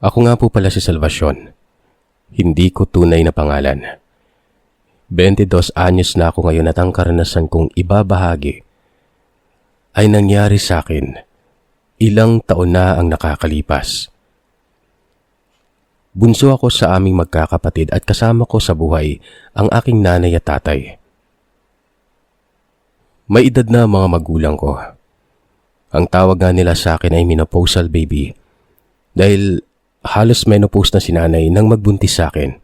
Ako nga po pala si Salvacion. Hindi ko tunay na pangalan. 22 anyos na ako ngayon at ang karanasan kong ibabahagi ay nangyari sa akin ilang taon na ang nakakalipas. Bunso ako sa aming magkakapatid at kasama ko sa buhay ang aking nanay at tatay. May edad na mga magulang ko. Ang tawag nga nila sa akin ay menopausal baby dahil halos menopause na si nanay nang magbuntis sa akin.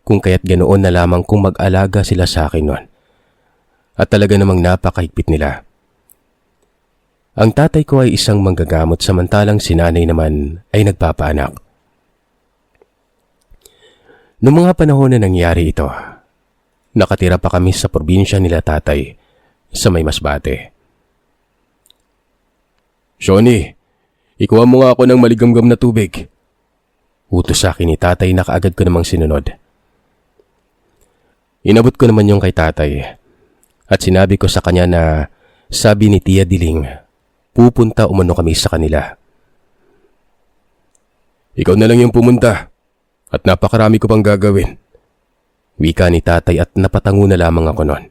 Kung kaya't ganoon na lamang kung mag-alaga sila sa akin noon. At talaga namang napakahigpit nila. Ang tatay ko ay isang manggagamot samantalang si nanay naman ay nagpapaanak. Noong mga panahon na nangyari ito, nakatira pa kami sa probinsya nila tatay sa May Masbate. "Shoni, ikuha mo nga ako ng maligamgam na tubig." Utos sa akin ni tatay na kaagad ko namang sinunod. Inabot ko naman yung kay tatay at sinabi ko sa kanya na sabi ni Tia Diling, pupunta umano kami sa kanila. "Ikaw na lang yung pumunta at napakarami ko pang gagawin." Wika ni tatay at napatango na lamang ako noon.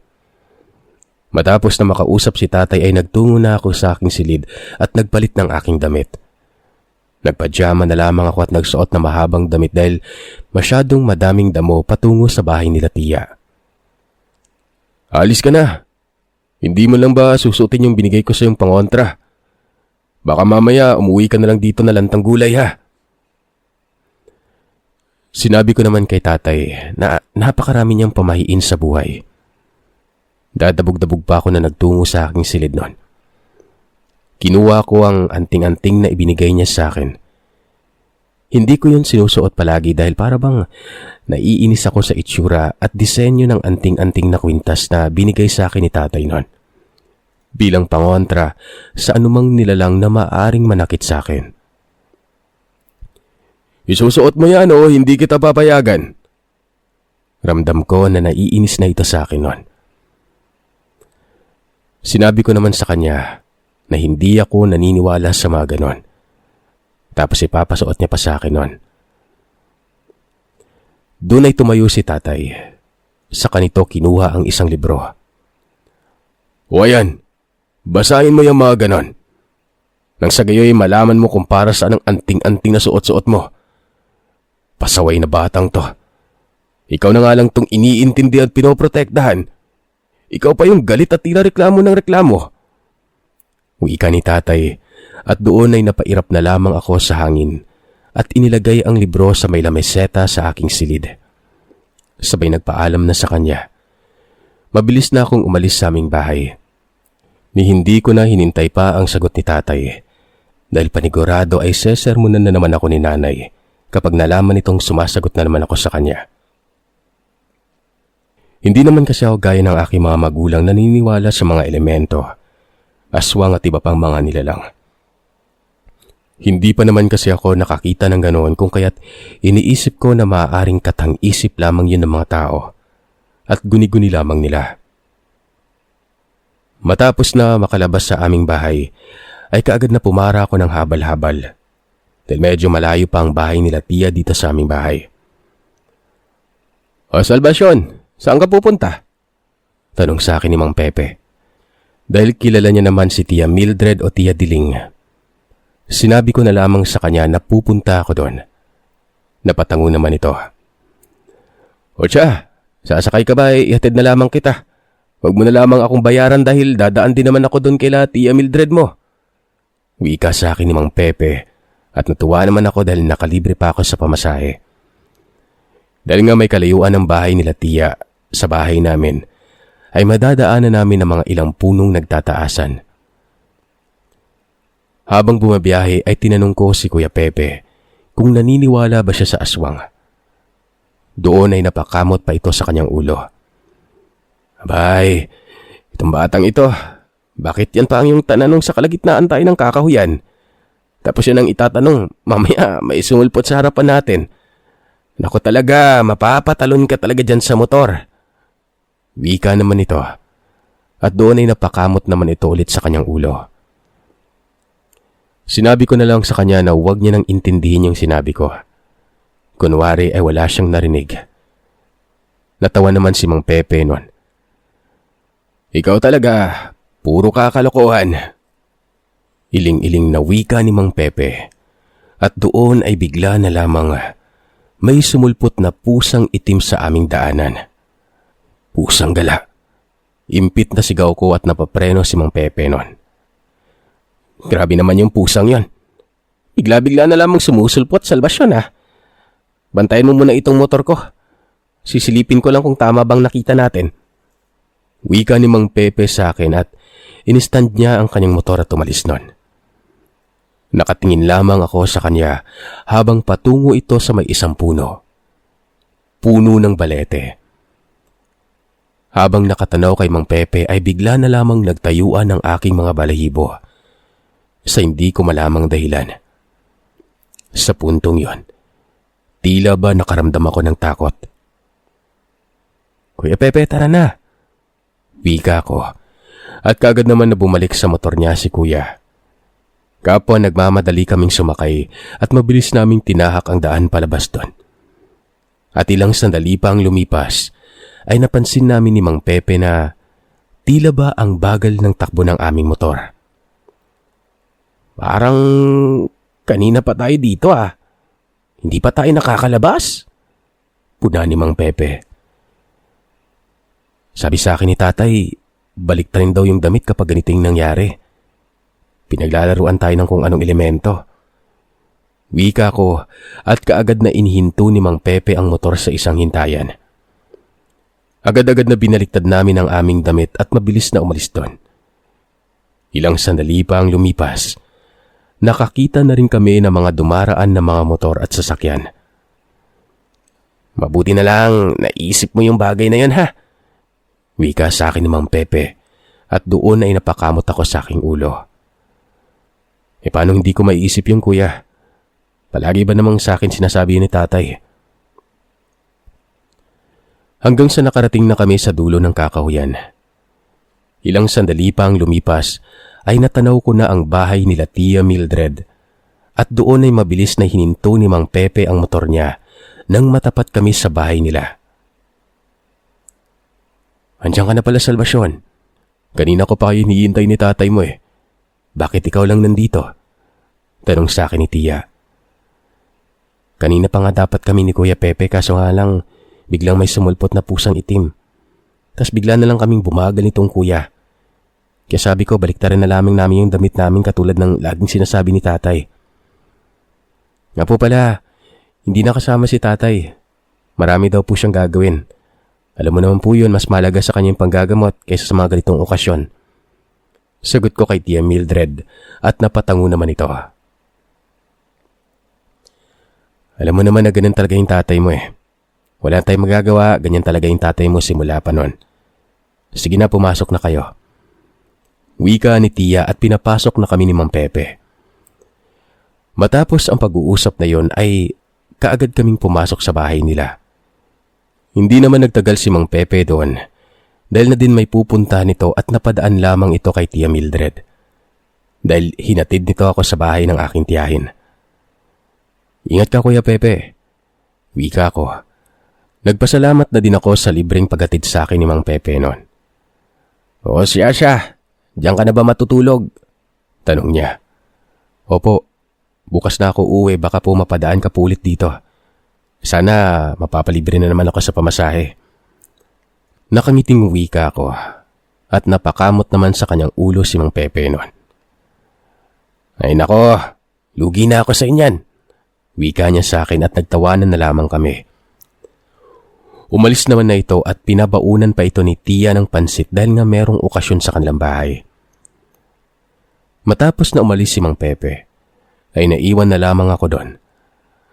Matapos na makausap si tatay ay nagtungo na ako sa aking silid at nagpalit ng aking damit. Nagpajama na lamang ako at nagsuot na mahabang damit dahil masyadong madaming damo patungo sa bahay nila Tia. "Alis ka na. Hindi mo lang ba susuotin yung binigay ko sa yung pangontra? Baka mamaya umuwi ka na lang dito na lantang gulay ha." Sinabi ko naman kay tatay na napakarami niyang pamahiin sa buhay. Dadabog-dabog pa ako na nagtungo sa aking silid noon. Kinuha ko ang anting-anting na ibinigay niya sa akin. Hindi ko yun sinusuot palagi dahil para bang naiinis ako sa itsura at disenyo ng anting-anting na kwintas na binigay sa akin ni tatay noon. Bilang pangontra sa anumang nilalang na maaring manakit sa akin. "Isusuot mo yan o hindi kita papayagan." Ramdam ko na naiinis na ito sa akin noon. Sinabi ko naman sa kanya na hindi ako naniniwala sa mga ganon. Tapos ipapasuot niya pa sa akin noon. Doon ay tumayo si tatay. Sa kanito kinuha ang isang libro. "O ayan, basahin mo yung mga ganon. Nang sa gayoy malaman mo kung para saan ang anting-anting na suot-suot mo. Pasaway na batang to. Ikaw na nga lang tong iniintindi at pinoprotektahan. Ikaw pa yung galit at tila reklamo ng reklamo." Wika ni tatay at doon ay napairap na lamang ako sa hangin at inilagay ang libro sa may lameseta sa aking silid. Sabay nagpaalam na sa kanya. Mabilis na akong umalis sa aming bahay. Ni hindi ko na hinintay pa ang sagot ni tatay dahil panigurado ay sesermonan na naman ako ni nanay kapag nalaman itong sumasagot na naman ako sa kanya. Hindi naman kasi ako gaya ng aking mga magulang naniniwala sa mga elemento, aswang at iba pang mga nilalang. Hindi pa naman kasi ako nakakita ng ganoon kung kaya't iniisip ko na maaaring katang-isip lamang yun ng mga tao at guni-guni lamang nila. Matapos na makalabas sa aming bahay, ay kaagad na pumara ako ng habal-habal dahil medyo malayo pa ang bahay nila Tia dito sa aming bahay. "O Salvacion, saan ka pupunta?" Tanong sa akin ni Mang Pepe. Dahil kilala niya naman si Tia Mildred o Tia Diling. Sinabi ko na lamang sa kanya na pupunta ako doon. Napatango naman ito. "O tiya, sasakay ka ba ihatid na lamang kita? Huwag mo na lamang akong bayaran dahil dadaan din naman ako doon kila Tia Mildred mo." Wika sa akin ni Mang Pepe at natuwa naman ako dahil nakalibre pa ako sa pamasahe. Dahil nga may kalayuan ng bahay nila Tia sa bahay namin, ay madadaanan namin ng mga ilang punong nagtataasan. Habang bumabiyahe ay tinanong ko si Kuya Pepe kung naniniwala ba siya sa aswang. Doon ay napakamot pa ito sa kanyang ulo. "Abay, itong batang ito, bakit yan pa ang iyong tananong sa kalagitnaan tayo ng kakahuyan? Tapos yan ang itatanong, mamaya may sumulpot sa harapan natin. Naku talaga, mapapatalon ka talaga dyan sa motor." Wika naman ito at doon ay napakamot naman ito ulit sa kanyang ulo. Sinabi ko na lang sa kanya na huwag niya nang intindihin yung sinabi ko. Kunwari ay wala siyang narinig. Natawa naman si Mang Pepe nun. Ikaw talaga, puro kakalokohan. Iling-iling na wika ni Mang Pepe. At doon ay bigla na lamang may sumulpot na pusang itim sa aming daanan. Pusang gala. Impit na sigaw ko at napapreno si Mang Pepe nun. Grabe naman yung pusang yon. Bigla-bigla na lamang sumusulpot, salbasyon ha. Bantayan mo muna itong motor ko. Sisilipin ko lang kung tama bang nakita natin. Wika ni Mang Pepe sa akin at inistand niya ang kanyang motor at tumalis nun. Nakatingin lamang ako sa kanya habang patungo ito sa may isang puno. Puno ng balete. Habang nakatanaw kay Mang Pepe ay bigla na lamang nagtayuan ang aking mga balahibo. Sa hindi ko malamang dahilan. Sa puntong yon, tila ba nakaramdam ako ng takot. Kuya Pepe, tara na. Wika ko. At kagad naman na bumalik sa motor niya si Kuya. Kapwa nagmamadali kaming sumakay at mabilis naming tinahak ang daan palabas doon. At ilang sandali pa ang lumipas ay napansin namin ni Mang Pepe na tila ba ang bagal ng takbo ng aming motor. Parang kanina pa tayo dito ah. Hindi pa tayo nakakalabas? Puna ni Mang Pepe. Sabi sa akin ni Tatay, balik rin daw yung damit kapag ganiting nangyari. Pinaglalaruan tayo ng kung anong elemento. Wika ko at kaagad na inihinto ni Mang Pepe ang motor sa isang hintayan. Agad-agad na binaliktad namin ang aming damit at mabilis na umalis doon. Ilang sandali pa ang lumipas. Nakakita na rin kami ng mga dumaraan na mga motor at sasakyan. Mabuti na lang naisip mo yung bagay na yun ha. Wika sa akin ni Mang Pepe at doon ay napakamot ako sa aking ulo. Paano hindi ko maiisip yung Kuya? Palagi ba namang sa akin sinasabi ni Tatay? Hanggang sa nakarating na kami sa dulo ng kakahuyan. Ilang sandali pa ang lumipas ay natanaw ko na ang bahay nila Tia Mildred at doon ay mabilis na hininto ni Mang Pepe ang motor niya nang matapat kami sa bahay nila. Andiyan ka na pala, Salvasyon. Kanina ko pa kayo hinihintay ni Tatay mo eh. Bakit ikaw lang nandito? Tanong sa akin ni Tia. Kanina pa nga dapat kami ni Kuya Pepe kaso nga lang biglang may sumulpot na pusang itim. Tas bigla na lang kaming bumagal nitong Kuya. Kaya sabi ko baliktarin na lamang namin yung damit namin katulad ng laging sinasabi ni Tatay. Nga po pala, hindi na kasama si Tatay. Marami daw po siyang gagawin. Alam mo naman po yun, mas malaga sa kanyang panggagamot kaysa sa mga ganitong okasyon. Sagot ko kay Tia Mildred at napatango naman ito. Alam mo naman na ganyan talaga yung tatay mo eh. Wala tayong magagawa, ganyan talaga yung tatay mo simula pa noon. Sige na, pumasok na kayo. Wika ni Tia at pinapasok na kami ni Mang Pepe. Matapos ang pag-uusap na yon ay kaagad kaming pumasok sa bahay nila. Hindi naman nagtagal si Mang Pepe doon dahil na din may pupunta nito at napadaan lamang ito kay Tia Mildred. Dahil hinatid nito ako sa bahay ng aking tiyahin. Ingat ka Kuya Pepe. Wika ko. Nagpasalamat na din ako sa libreng paghatid sa akin ni Mang Pepe noon. O siya. Diyan ka na ba matutulog? Tanong niya. Opo, bukas na ako uwi baka po mapadaan ka po ulit dito. Sana mapapalibre na naman ako sa pamasahe. Nakangiting wika ko at napakamot naman sa kanyang ulo si Mang Pepe noon. Ay nako, lugi na ako sa inyan. Wika niya sa akin at nagtawanan na lamang kami. Umalis naman na ito at pinabaunan pa ito ni Tia ng pansit dahil nga merong okasyon sa kanilang bahay. Matapos na umalis si Mang Pepe, ay naiwan na lamang ako doon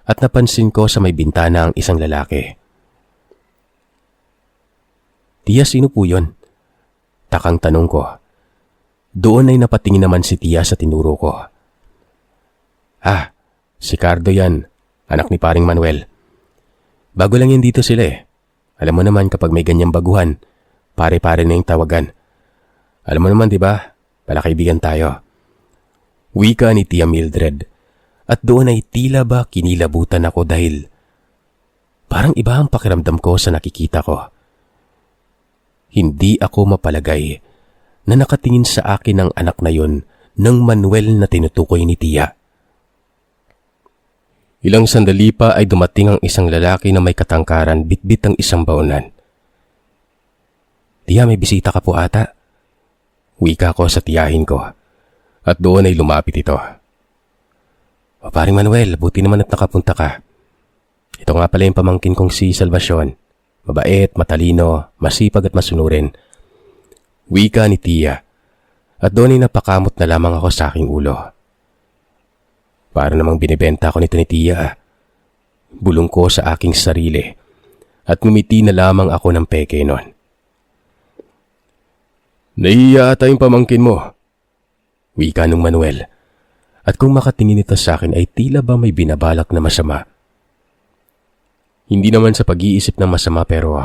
at napansin ko sa may bintana ang isang lalaki. Tia, sino po yun? Takang tanong ko. Doon ay napatingin naman si Tia sa tinuro ko. Si Cardo yan, anak ni paring Manuel. Bago lang yan dito sila eh. Alam mo naman kapag may ganyang baguhan, pare-pare na yung tawagan. Alam mo naman, di ba? Palakaibigan tayo. Wika ni Tia Mildred, at doon ay tila ba kinilabutan ako dahil parang iba ang pakiramdam ko sa nakikita ko. Hindi ako mapalagay na nakatingin sa akin ang anak na yon ng Manuel na tinutukoy ni Tia. Ilang sandali pa ay dumating ang isang lalaki na may katangkaran, bitbit ang isang baonan. Tia, may bisita ka po ata. Wika ko sa tiyahin ko, at doon ay lumapit ito. O paring Manuel, buti naman at nakapunta ka. Ito nga pala yung pamangkin kong si Salvacion. Mabait, matalino, masipag at masunurin. Wika ni Tia, at doon ay napakamot na lamang ako sa aking ulo. Para namang binibenta ko nito ni Tia. Bulong ko sa aking sarili, at ngumiti na lamang ako ng peke nun. Nahiya ata yung pamangkin mo, wika nung Manuel, at kung makatingin ito sa akin ay tila ba may binabalak na masama. Hindi naman sa pag-iisip ng masama pero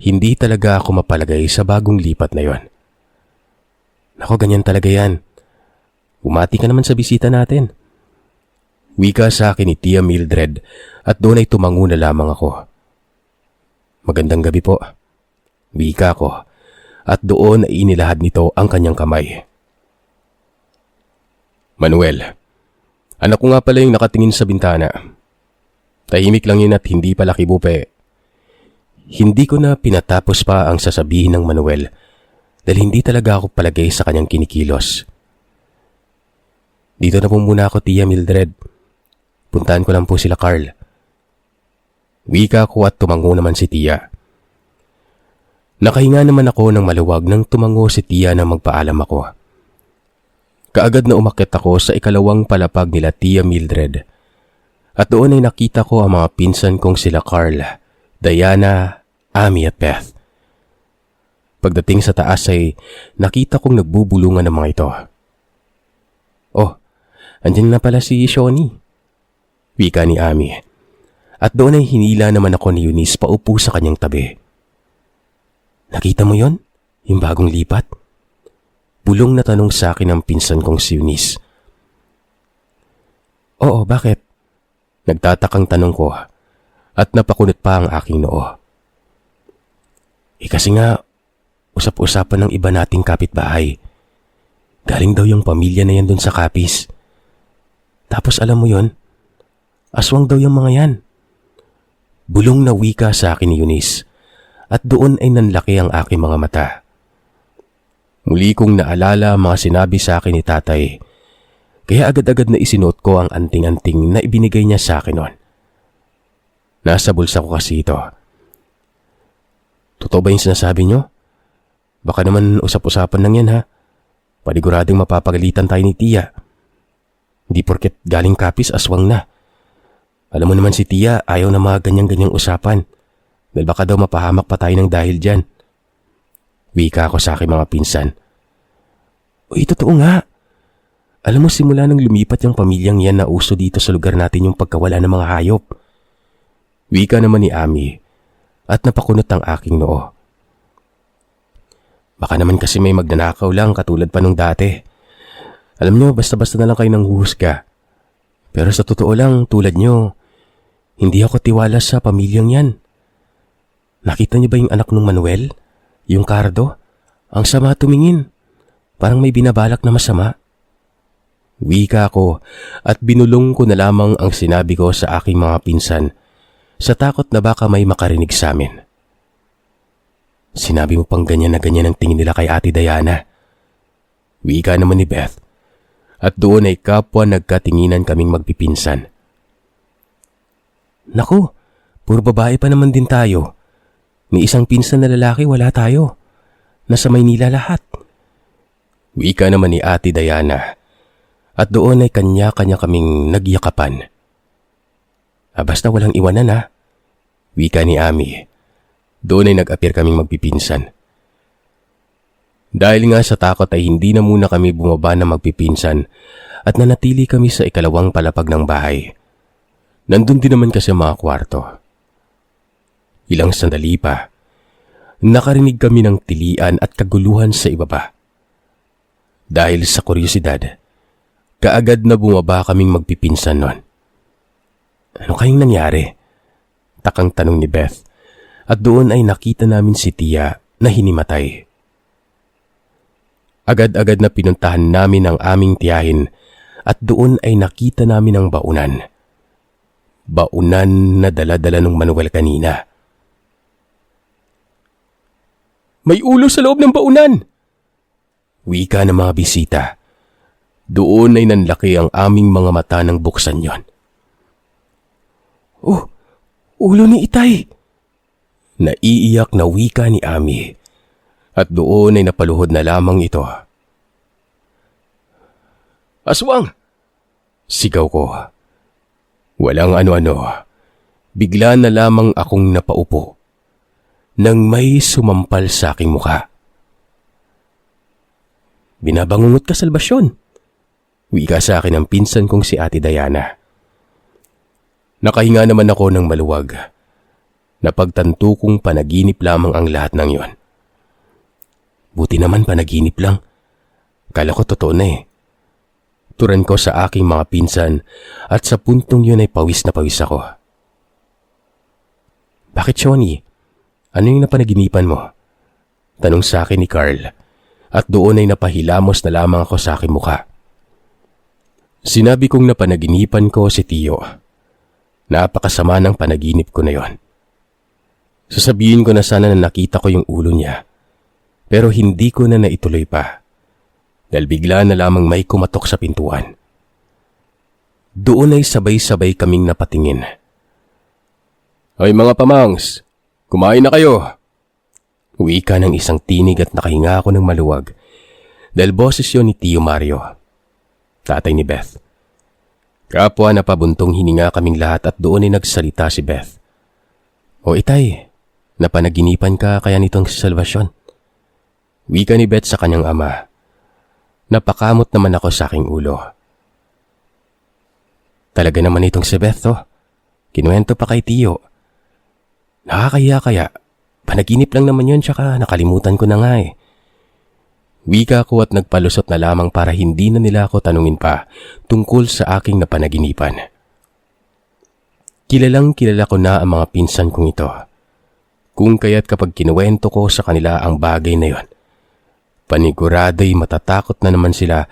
hindi talaga ako mapalagay sa bagong lipat na yon. Nako, ganyan talaga yan. Bumati ka naman sa bisita natin. Wika sa akin ni Tia Mildred at doon ay tumango na lamang ako. Magandang gabi po, wika ko, at doon ay inilahad nito ang kanyang kamay. Manuel, anak ko nga pala yung nakatingin sa bintana. Tahimik lang yun at hindi pala kibupe. Hindi ko na pinatapos pa ang sasabihin ng Manuel dahil hindi talaga ako palagay sa kanyang kinikilos. Dito na po muna ako, Tia Mildred. Puntahan ko lang po sila Carl. Wika ko at tumango naman si Tia. Nakahinga naman ako ng maluwag nang tumango si Tia na magpaalam ako. Kaagad na umakyat ako sa ikalawang palapag nila Tia Mildred. At doon ay nakita ko ang mga pinsan kong sila Carl, Diana, Amy at Beth. Pagdating sa taas ay nakita kong nagbubulungan ng mga ito. Oh, andyan na pala si Shawnee, wika ni Amy. At doon ay hinila naman ako ni Eunice paupo sa kanyang tabi. Nakita mo yon? Yung bagong lipat? Bulong na tanong sa akin ng pinsan kong si Eunice. Oo, bakit? Nagtatakang tanong ko at napakunot pa ang aking noo. Kasi nga, usap-usapan ng iba nating kapitbahay. Galing daw yung pamilya na yan dun sa Capiz. Tapos alam mo yon, aswang daw yung mga yan. Bulong na wika sa akin ni Eunice at doon ay nanlaki ang aking mga mata. Muli kong naalala ang mga sinabi sa akin ni tatay, kaya agad-agad na isinuot ko ang anting-anting na ibinigay niya sa akin noon. Nasa bulsa ko kasi ito. Totoo ba yung sinasabi niyo? Baka naman usap-usapan lang yan ha. Paniguradong mapapagalitan tayo ni Tia. Hindi porket galing Capiz aswang na. Alam mo naman si Tia ayaw na mga ganyang-ganyang usapan. Dahil baka daw mapahamak pa tayo ng dahil dyan. Wika ako sa aking mga pinsan. Uy, totoo nga. Alam mo, simula nang lumipat yung pamilyang yan na uso dito sa lugar natin yung pagkawala ng mga hayop. Wika naman ni Amy at napakunot ang aking noo. Baka naman kasi may magnanakaw lang katulad pa nung dati. Alam nyo, basta-basta na lang kayo nang huhusga. Pero sa totoo lang, tulad nyo, hindi ako tiwala sa pamilyang yan. Nakita niyo ba yung anak ng Manuel? Yung Cardo? Ang sama tumingin. Parang may binabalak na masama. Wika ko at binulong ko na lamang ang sinabi ko sa aking mga pinsan sa takot na baka may makarinig sa amin. Sinabi mo pang ganyan na ganyan ang tingin nila kay Ate Diana. Wika naman ni Beth. At doon ay kapwa nagkatinginan kaming magpipinsan. Naku, puro babae pa naman din tayo. May isang pinsan na lalaki, wala tayo. Nasa Maynila lahat. Wika naman ni Ate Diana. At doon ay kanya-kanya kaming nagyakapan. Basta walang iwanan ha. Wika ni Amy. Doon ay nag-appear kaming magpipinsan. Dahil nga sa takot ay hindi na muna kami bumaba na magpipinsan at nanatili kami sa ikalawang palapag ng bahay. Nandun din naman kasi mga kwarto. Ilang sandali pa, nakarinig kami ng tilian at kaguluhan sa ibaba. Dahil sa kuryosidad, Kaagad na bumaba kaming magpipinsan nun. Ano kayang nangyari? Takang tanong ni Beth. At doon ay nakita namin si Tia na hinimatay. Agad-agad na pinuntahan namin ang aming tiyahin at doon ay nakita namin ang baunan. Baunan na dala-dala ng Manuel kanina. May ulo sa loob ng baunan! Wika ng mga bisita. Doon ay nanlaki ang aming mga mata nang buksan yon. Oh, ulo ni Itay! Naiiyak na wika ni Ami. At doon ay napaluhod na lamang ito. Aswang! Sigaw ko. Walang ano-ano. Bigla na lamang akong napaupo nang may sumampal sa aking mukha. Binabangungot ka, Salvasyon. Wika sa akin ang pinsan kong si Ate Diana. Nakahinga naman ako ng maluwag. Napagtanto kong panaginip lamang ang lahat ng yon. Buti naman panaginip lang. Kala ko totoo na eh. Turan ko sa aking mga pinsan at sa puntong yun ay pawis na pawis ako. Bakit, Shoni? Ano yung napanaginipan mo? Tanong sa akin ni Carl at doon ay napahilamos na lamang ako sa aking mukha. Sinabi kong napanaginipan ko si Tio. Napakasama ng panaginip ko na yon. Sasabihin ko na sana na nakita ko yung ulo niya. Pero hindi ko na naituloy pa. Dahil bigla na lamang may kumatok sa pintuan. Doon ay sabay-sabay kaming napatingin. Ay mga pamangs, kumain na kayo. Wika ng isang tinig at nakahinga ako ng maluwag. Dahil boses yun ni Tio Mario, tatay ni Beth. Kapwa na pabuntong hininga kaming lahat at doon ay nagsalita si Beth. O Itay, napanaginipan ka kaya nitong si Salvasyon? Wika ni Beth sa kanyang ama. Napakamot naman ako sa aking ulo. Talaga naman itong si Beth to. Kinuwento pa kay Tio. Nakakahiya kaya. Panaginip lang naman yun tsaka nakalimutan ko na nga eh. Wika ko at nagpalusot na lamang para hindi na nila ako tanungin pa tungkol sa aking napanaginipan. Kilalang kilala ko na ang mga pinsan kong ito. Kung kaya't kapag kinuwento ko sa kanila ang bagay na yon, panigurado'y matatakot na naman sila.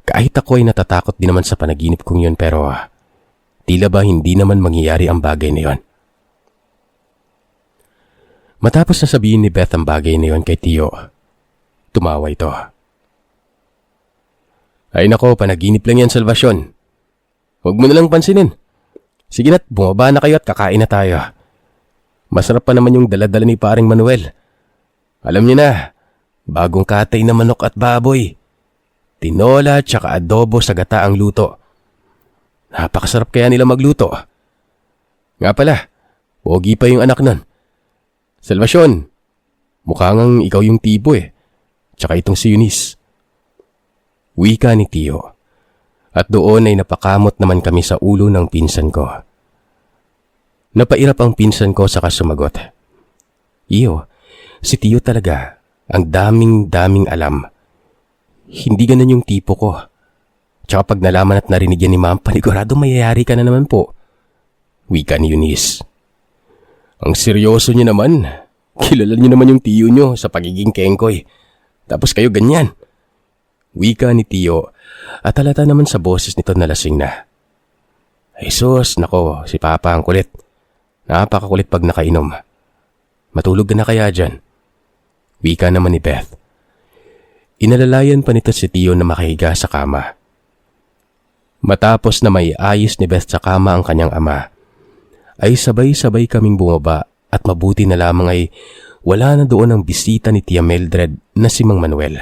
Kahit ako ay natatakot din naman sa panaginip kong yun pero tila ba hindi naman mangyayari ang bagay na yon. Matapos na sabihin ni Beth ang bagay na yon kay Tio, tumawa ito. Ay nako, panaginip lang yan, Salvasyon. Huwag mo na lang pansinin. Sige na't bumaba na kayo at kakain na tayo. Masarap pa naman yung daladala ni paring Manuel. Alam niyo na, bagong katay na manok at baboy. Tinola tsaka adobo sa gata ang luto. Napakasarap kaya nila magluto. Nga pala, pogi pa yung anak nun. Salvasyon, mukha ngang ikaw yung tipo eh. Tsaka itong si Eunice. Wika ni Tio. At doon ay napakamot naman kami sa ulo ng pinsan ko. Napairap ang pinsan ko saka sumagot. Iyo, si Tio talaga. Ang daming alam. Hindi ganun yung tipo ko. Tsaka pag nalaman at narinig yan ni Ma'am, panigurado mayayari ka na naman po. Wika ni Eunice. Ang seryoso niyo naman. Kilala niyo naman yung Tio niyo sa pagiging kengkoy. Tapos kayo ganyan. Wika ni Tio at halata naman sa boses nito na lasing na. Ay sus, nako, si Papa ang kulit. Napakakulit pag nakainom. Matulog ka na kaya dyan? Wika naman ni Beth. Inalalayan pa nito si Tio na makahiga sa kama. Matapos na may ayos ni Beth sa kama ang kanyang ama, ay sabay-sabay kaming bumaba at mabuti na lamang ay wala na doon ang bisita ni Tia Mildred na si Mang Manuel.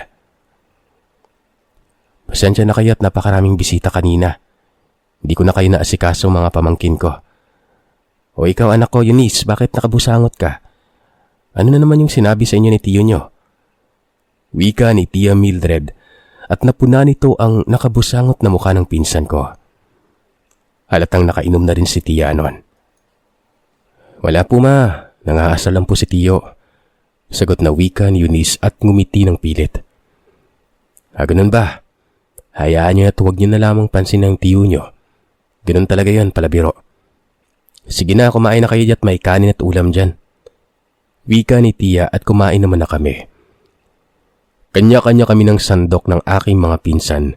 Pasensya na kayo at napakaraming bisita kanina. Hindi ko na kayo naasikaso mga pamangkin ko. O ikaw anak ko, Eunice, bakit nakabusangot ka? Ano na naman yung sinabi sa inyo ni Tio nyo? Wika ni Tia Mildred at napuna nito ang nakabusangot na mukha ng pinsan ko. Halatang nakainom na rin si Tia noon. Wala po ma, nangaasal lang po si Tio. Sagot na wika ni Eunice at ngumiti ng pilit. Ganun ba? Hayaan niyo at huwag niyo na lamang pansin ng tiyo niyo. Ganun talaga yan, palabiro. Sige na, kumain na kayo at may kanin at ulam dyan. Wika ni tiya at kumain naman na kami. Kanya-kanya kami ng sandok ng aking mga pinsan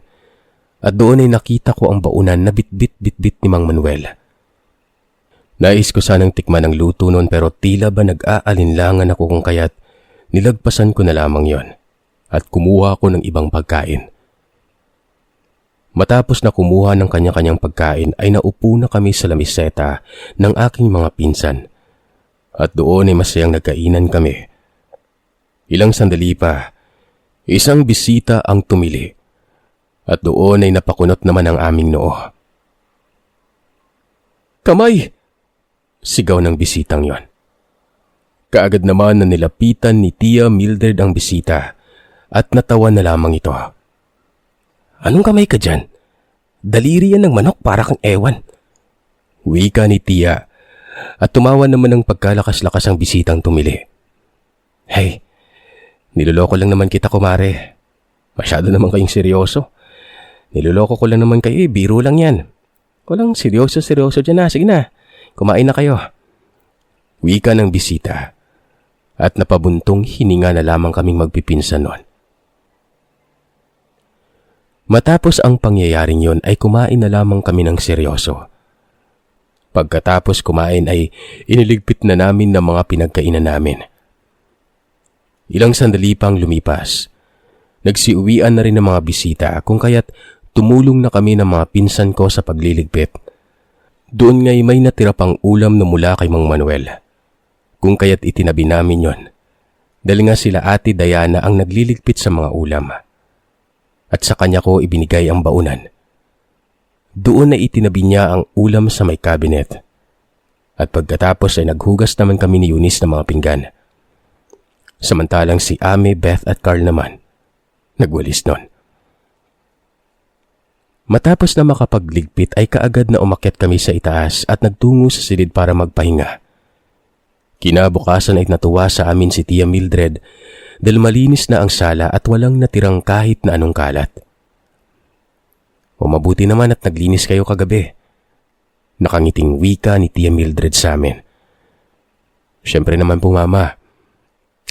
at doon ay nakita ko ang baunan na bit-bit-bit-bit ni Mang Manuel. Nais ko sanang tikman ang luto noon pero tila ba nag-aalinlangan ako kung kaya't nilagpasan ko na lamang yon at kumuha ko ng ibang pagkain. Matapos na kumuha ng kanya-kanyang pagkain ay naupo na kami sa lamiseta ng aking mga pinsan at doon ay masayang nagkainan kami. Ilang sandali pa, isang bisita ang tumili at doon ay napakunot naman ang aming noo. "Kamay!" sigaw ng bisitang yon. Kaagad naman na nilapitan ni Tia Mildred ang bisita at natawa na lamang ito. "Anong kamay ka dyan? Daliri yan ng manok para kang ewan." Wika ni Tia at tumawa naman ng pagkalakas-lakas ang bisitang tumili. "Hey, niloloko lang naman kita, kumare. Masyado naman kayong seryoso. Niloloko ko lang naman kayo, biro lang yan. Walang seryoso dyan na, sige na, kumain na kayo." Wika ng bisita at napabuntong hininga na lamang kaming magpipinsan noon. Matapos ang pangyayaring yon ay kumain na lamang kami ng seryoso. Pagkatapos kumain ay iniligpit na namin ng mga pinagkainan namin. Ilang sandali pang lumipas. Nagsiuwian na rin ng mga bisita kung kaya't tumulong na kami ng mga pinsan ko sa pagliligpit. Doon nga'y may natira pang ulam na mula kay Mang Manuel. Kung kaya't itinabi namin yon. Dahil nga sila Ate Diana ang nagliligpit sa mga ulam. At sa kanya ko ibinigay ang baunan. Doon na itinabi niya ang ulam sa may cabinet. At pagkatapos ay naghugas naman kami ni Eunice ng mga pinggan. Samantalang si Ame, Beth at Carl naman, nagwalis nun. Matapos na makapagligpit ay kaagad na umakyat kami sa itaas at nagtungo sa silid para magpahinga. Kinabukasan ay natuwa sa amin si Tia Mildred dahil malinis na ang sala at walang natirang kahit na anong kalat. "O mabuti naman at naglinis kayo kagabi." Nakangiting wika ni Tia Mildred sa amin. "Siyempre naman po, Mama.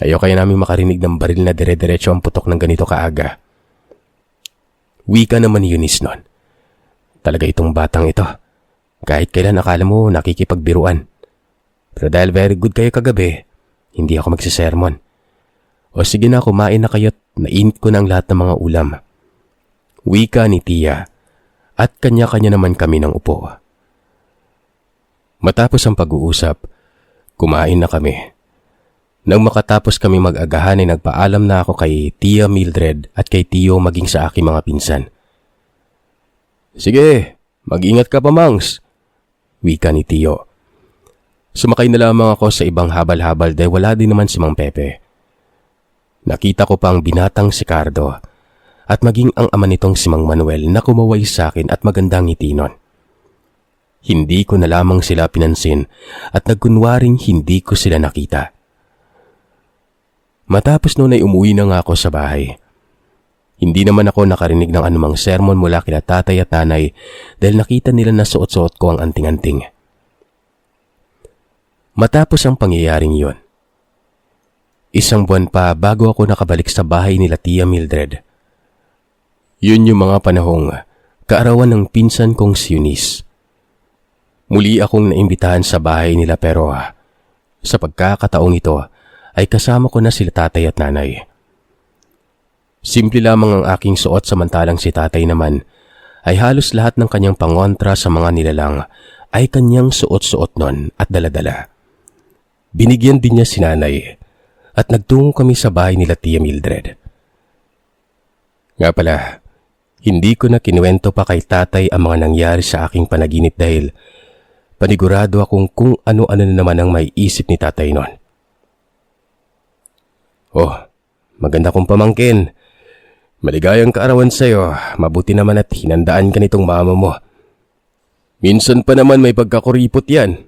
Ayaw kaya namin makarinig ng baril na dire-diretso ang putok ng ganito kaaga." Wika naman ni Eunice nun. "Talaga itong batang ito. Kahit kailan akala mo nakikipagbiruan. Pero dahil very good kayo kagabi, hindi ako magsisermon. O sige na, kumain na kayo't nainit ko ng lahat ng mga ulam." Wika ni Tia at kanya-kanya naman kami ng upo. Matapos ang pag-uusap, kumain na kami. Nang makatapos kami mag-agahan ay nagpaalam na ako kay Tia Mildred at kay Tio maging sa aking mga pinsan. "Sige, mag-ingat ka pa, Mangs," wika ni Tio. Sumakay na lamang ako sa ibang habal-habal dahil wala din naman si Mang Pepe. Nakita ko pa ang binatang si Cardo at maging ang ama nitong si Mang Manuel na kumaway sa akin at magandang ngiti nun. Hindi ko na lamang sila pinansin at nagkunwaring hindi ko sila nakita. Matapos noon ay umuwi na nga ako sa bahay. Hindi naman ako nakarinig ng anumang sermon mula kila tatay at nanay dahil nakita nila na suot-suot ko ang anting-anting. Matapos ang pangyayaring yon, isang buwan pa bago ako nakabalik sa bahay nila Tia Mildred. Yun yung mga panahong kaarawan ng pinsan kong si Eunice. Muli akong naimbitahan sa bahay nila pero sa pagkakataong ito ay kasama ko na sila tatay at nanay. Simple lamang ang aking suot samantalang si tatay naman ay halos lahat ng kanyang pangontra sa mga nilalang ay kanyang suot-suot nun at daladala. Binigyan din niya si nanay at nagtungo kami sa bahay nila Tia Mildred. Nga pala, hindi ko na kinuwento pa kay tatay ang mga nangyari sa aking panaginip dahil panigurado akong kung ano-ano na naman ang may isip ni tatay nun. "Oh, maganda kong pamangkin. Maligayang kaarawan sa'yo. Mabuti naman at hinandaan ka nitong mama mo. Minsan pa naman may pagkakuripot yan.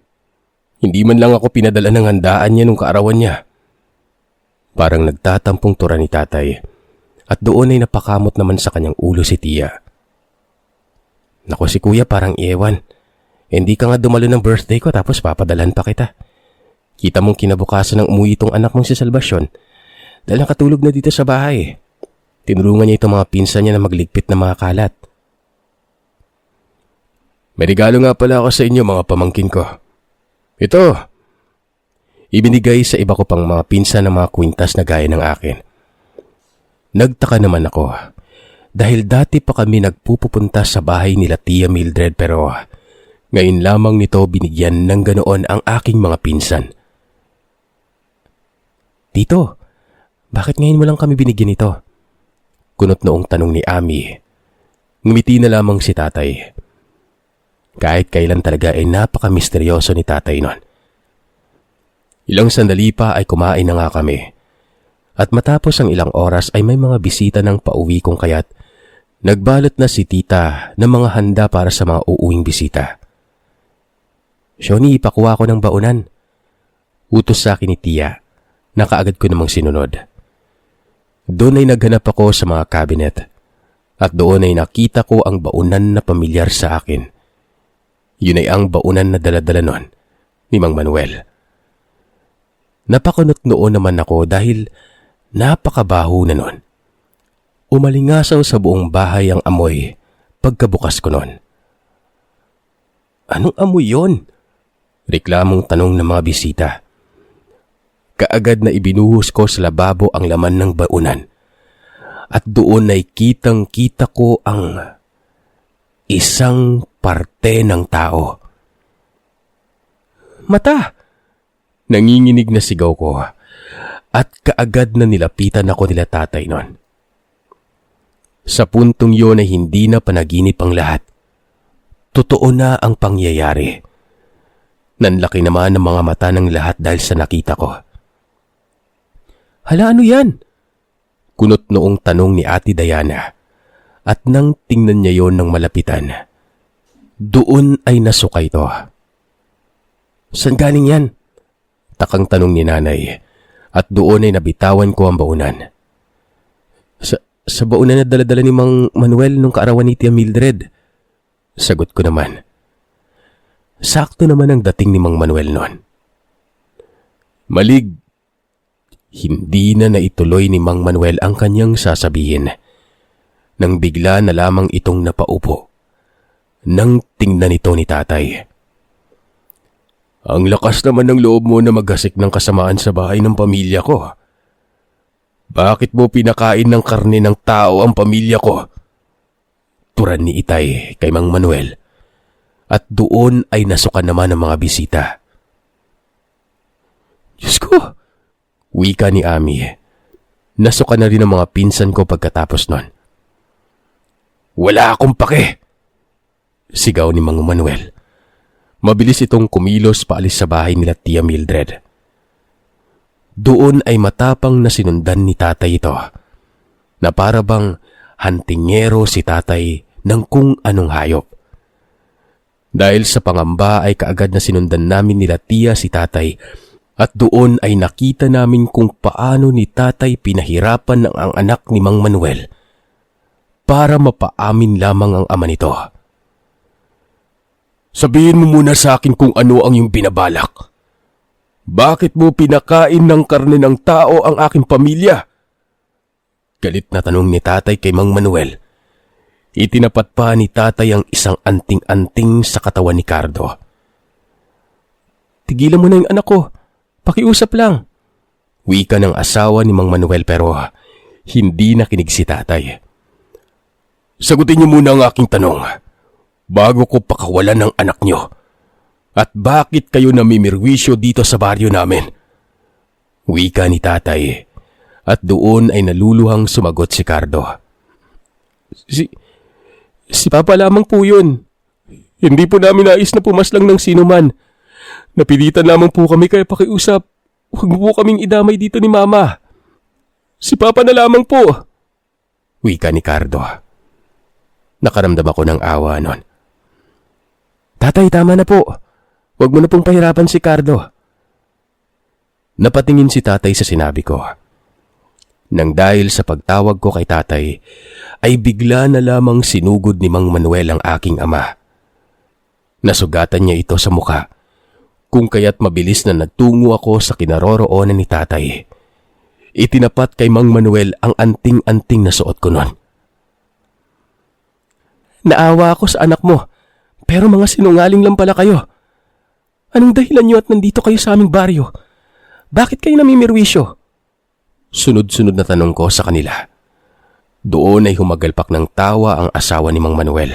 Hindi man lang ako pinadala ng handaan niya nung kaarawan niya." Parang nagtatampong tura ni tatay at doon ay napakamot naman sa kanyang ulo si Tia. Naku, si kuya parang ewan. Hindi ka nga dumalo ng birthday ko tapos papadalan pa kita. Kita mong kinabukasan ng umuwi itong anak mong si Salvacion dahil nakatulog na dito sa bahay. Tinulungan niya itong mga pinsan niya na magligpit ng mga kalat. May regalo nga pala ako sa inyo mga pamangkin ko. Ito. Ibinigay sa iba ko pang mga pinsan ng mga kwintas na gaya ng akin. Nagtaka naman ako dahil dati pa kami nagpupunta sa bahay nila Tia Mildred pero ngayon lamang nito binigyan ng ganoon ang aking mga pinsan. Tito, bakit ngayon mo lang kami binigyan ito? Kunot noong tanong ni Ami. Ngumiti na lamang si tatay. Kahit kailan talaga ay napaka-misteryoso ni tatay nun. Ilang sandali pa ay kumain na nga kami. At matapos ang ilang oras ay may mga bisita ng pauwi kong kaya't nagbalot na si tita ng mga handa para sa mga uuwing bisita. Shoni, ipakuha ko ng baunan. Utos sa akin ni Tia na kaagad ko namang sinunod. Doon ay naghanap ako sa mga cabinet at doon ay nakita ko ang baunan na pamilyar sa akin. Yun ay ang baunan na dala-dala nun ni Mang Manuel. Napakunot noon naman ako dahil napakabaho na nun. Umalingasaw sa buong bahay ang amoy pagkabukas ko nun. Anong amoy yon? Reklamong tanong ng mga bisita. Kaagad na ibinuhos ko sa lababo ang laman ng baunan. At doon ay kitang-kita ko ang isang parte ng tao. Mata! Nanginginig na sigaw ko at kaagad na nilapitan ako nila tatay nun. Sa puntong yun ay hindi na panaginip ang lahat. Totoo na ang pangyayari. Nanlaki naman ang mga mata ng lahat dahil sa nakita ko. Hala, ano yan? Kunot noong tanong ni Ate Diana at nang tingnan niya yon ng malapitan, doon ay nasuka ito. Saan galing yan? Takang tanong ni nanay at doon ay nabitawan ko ang baunan. Sa baunan na daladala ni Mang Manuel nung kaarawan ni Tia Mildred. Sagot ko naman. Sakto naman ang dating ni Mang Manuel noon. Malig. Hindi na naituloy ni Mang Manuel ang kanyang sasabihin nang bigla na lamang itong napaupo nang tingnan ito ni tatay. Ang lakas naman ng loob mo na maggasik ng kasamaan sa bahay ng pamilya ko. Bakit mo pinakain ng karne ng tao ang pamilya ko? Turan ni Itay kay Mang Manuel at doon ay nasukan naman ang mga bisita. Diyos ko! Wika ni Ami. Nasukan na rin ang mga pinsan ko pagkatapos nun. Wala akong pake! Sigaw ni Mang Manuel. Mabilis itong kumilos paalis sa bahay nila Tia Mildred. Doon ay matapang na sinundan ni tatay ito, na para bang hantingero si tatay ng kung anong hayop. Dahil sa pangamba ay kaagad na sinundan namin nila Tia si tatay at doon ay nakita namin kung paano ni tatay pinahirapan ng ang anak ni Mang Manuel para mapaamin lamang ang ama nito. Sabihin mo muna sa akin kung ano ang iyong binabalak. Bakit mo pinakain ng karne ng tao ang aking pamilya? Galit na tanong ni tatay kay Mang Manuel. Itinapat pa ni tatay ang isang anting-anting sa katawan ni Cardo. Tigilan mo na yung anak ko. Pakiusap lang. Wika ng asawa ni Mang Manuel pero hindi nakinig si tatay. Sagutin niyo muna ang aking tanong bago ko pakawalan ng anak niyo. At bakit kayo namimirwisyo dito sa baryo namin? Wika ni tatay at doon ay naluluhang sumagot si Cardo. Si Papa lamang po yun. Hindi po namin nais na pumaslang ng sinuman. Napilitan lamang po kami kaya pakiusap. Huwag mo po kaming idamay dito ni Mama. Si Papa na lamang po. Wika ni Cardo. Nakaramdam ako ng awa nun. Tatay, tama na po. Huwag mo na pong pahirapan si Cardo. Napatingin si tatay sa sinabi ko. Nang dahil sa pagtawag ko kay tatay, ay bigla na lamang sinugod ni Mang Manuel ang aking ama. Nasugatan niya ito sa muka, kung kaya't mabilis na nagtungo ako sa kinaroroonan ni tatay. Itinapat kay Mang Manuel ang anting-anting na suot ko nun. Naawa ako sa anak mo, pero mga sinungaling lang pala kayo. Anong dahilan niyo at nandito kayo sa aming baryo? Bakit kayo namimirwisyo? Sunod-sunod na tanong ko sa kanila. Doon ay humagalpak ng tawa ang asawa ni Mang Manuel.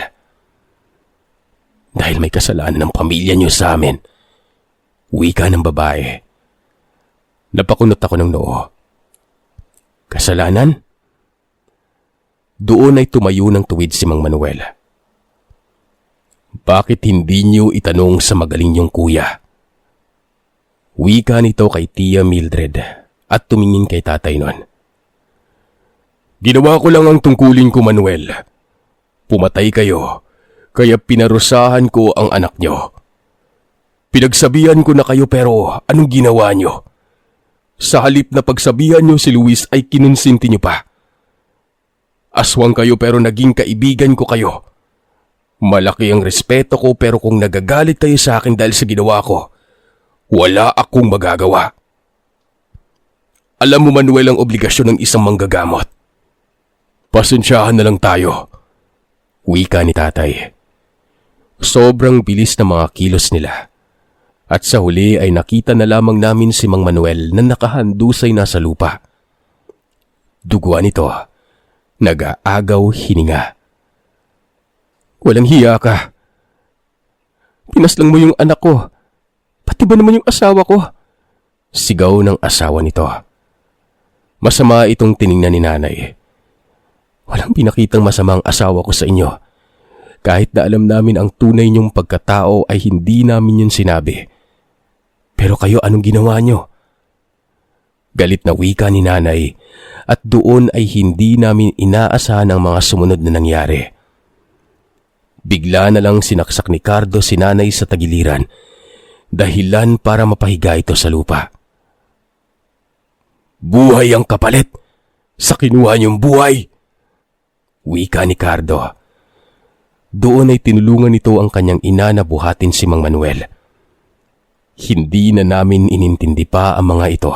Dahil may kasalanan ng pamilya niyo sa amin. Wika ng babae. Napakunot ako ng noo. Kasalanan? Doon ay tumayo ng tuwid si Mang Manuel. Bakit hindi niyo itanong sa magaling niyong kuya? Wika nito kay Tia Mildred at tumingin kay tatay nun. Ginawa ko lang ang tungkulin ko, Manuel. Pumatay kayo, kaya pinarusahan ko ang anak niyo. Pinagsabihan ko na kayo pero anong ginawa niyo? Sa halip na pagsabihan niyo si Luis ay kinonsinti niyo pa. Aswang kayo pero naging kaibigan ko kayo. Malaki ang respeto ko pero kung nagagalit kayo sa akin dahil sa ginawa ko, wala akong magagawa. Alam mo, Manuel, ang obligasyon ng isang manggagamot. Pasensyahan na lang tayo. Wika ni tatay. Sobrang bilis ng mga kilos nila. At sa huli ay nakita na lamang namin si Mang Manuel na nakahandusay na sa lupa. Duguan ito. Nag-aagaw hininga. Walang hiya ka. Pinaslang mo yung anak ko. Pati ba naman yung asawa ko? Sigaw ng asawa nito. Masama itong tiningnan ni nanay. Walang pinakitang masamang asawa ko sa inyo. Kahit na alam namin ang tunay niyong pagkatao ay hindi namin yun sinabi. Pero kayo, anong ginawa niyo? Galit na wika ni nanay at doon ay hindi namin inaasahan ang mga sumunod na nangyari. Bigla na lang sinaksak ni Cardo si nanay sa tagiliran, dahilan para mapahiga ito sa lupa. Buhay ang kapalit! Sa kinuha niyong buhay! Wika ni Cardo. Doon ay tinulungan nito ang kanyang ina na buhatin si Mang Manuel. Hindi na namin inintindi pa ang mga ito.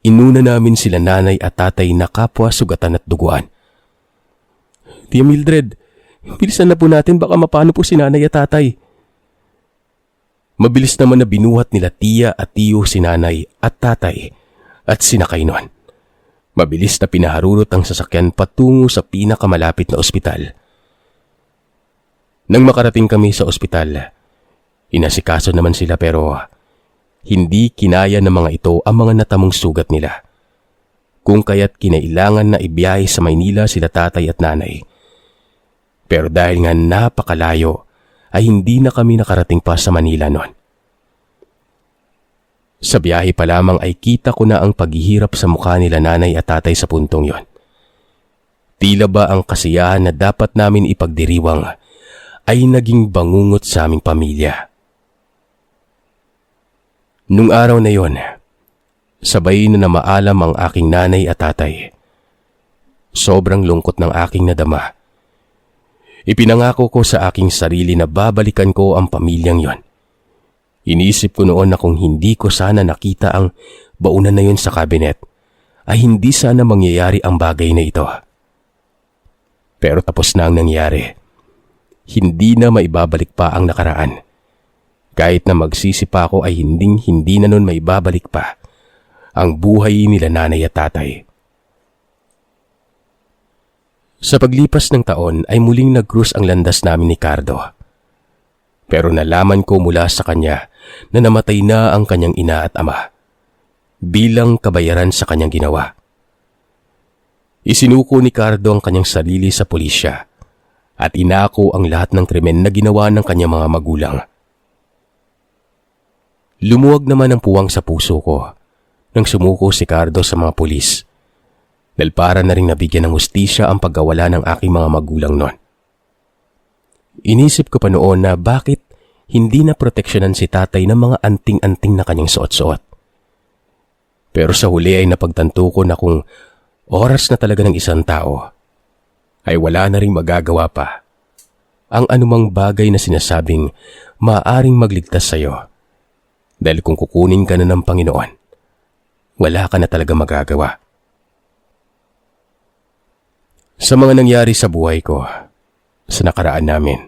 Inuna namin sila nanay at tatay na kapwa sugatan at duguan. Tia Mildred, bilisan na po natin, baka mapano po si nanay at tatay. Mabilis naman na binuhat nila tiya at tiyo si nanay at tatay at sinakay nun. Mabilis na pinaharurot ang sasakyan patungo sa pinakamalapit na ospital. Nang makarating kami sa ospital, inasikaso naman sila pero hindi kinaya ng mga ito ang mga natamong sugat nila. Kung kaya't kinailangan na ibiyahe sa Maynila sila tatay at nanay. Pero dahil nga napakalayo, ay hindi na kami nakarating pa sa Manila noon. Sa biyahe pa lamang ay kita ko na ang paghihirap sa mukha nila nanay at tatay sa puntong yon. Tila ba ang kasiyahan na dapat namin ipagdiriwang ay naging bangungot sa aming pamilya. Nung araw na yon, sabay na namaalam ang aking nanay at tatay. Sobrang lungkot ng aking nadama. Ipinangako ko sa aking sarili na babalikan ko ang pamilyang yon. Inisip ko noon na kung hindi ko sana nakita ang baunan na yon sa kabinet, ay hindi sana mangyayari ang bagay na ito. Pero tapos na ang nangyari. Hindi na maibabalik pa ang nakaraan. Kahit na magsisi pa ako ay hindi na nun maibabalik pa ang buhay nila nanay at tatay. Sa paglipas ng taon ay muling nag-cruise ang landas namin ni Cardo. Pero nalaman ko mula sa kanya na namatay na ang kanyang ina at ama bilang kabayaran sa kanyang ginawa. Isinuko ni Cardo ang kanyang sarili sa pulisya at inako ang lahat ng krimen na ginawa ng kanyang mga magulang. Lumuwag naman ang puwang sa puso ko nang sumuko si Cardo sa mga pulis. Dahil para na rin nabigyan ng hustisya ang pagkawala ng aking mga magulang noon. Inisip ko pa noon na bakit hindi na proteksyonan si tatay ng mga anting-anting na kanyang suot-suot. Pero sa huli ay napagtanto ko na kung oras na talaga ng isang tao, ay wala na ring magagawa pa ang anumang bagay na sinasabing maaaring magligtas sa iyo. Dahil kung kukunin ka na ng Panginoon, wala ka na talaga magagawa. Sa mga nangyari sa buhay ko, sa nakaraan namin,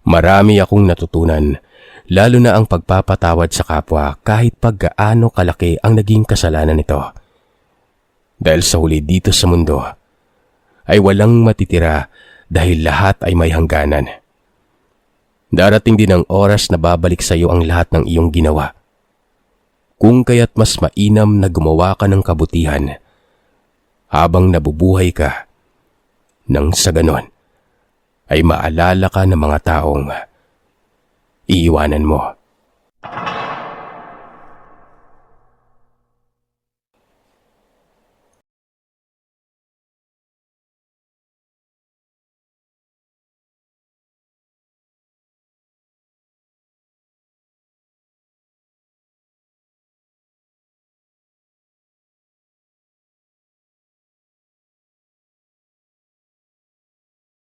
marami akong natutunan, lalo na ang pagpapatawad sa kapwa kahit paggaano kalaki ang naging kasalanan nito. Dahil sa huli dito sa mundo, ay walang matitira dahil lahat ay may hangganan. Darating din ang oras na babalik sa iyo ang lahat ng iyong ginawa. Kung kaya't mas mainam na gumawa ka ng kabutihan habang nabubuhay ka, nang sa ganon ay maalala ka ng mga taong iiwanan mo.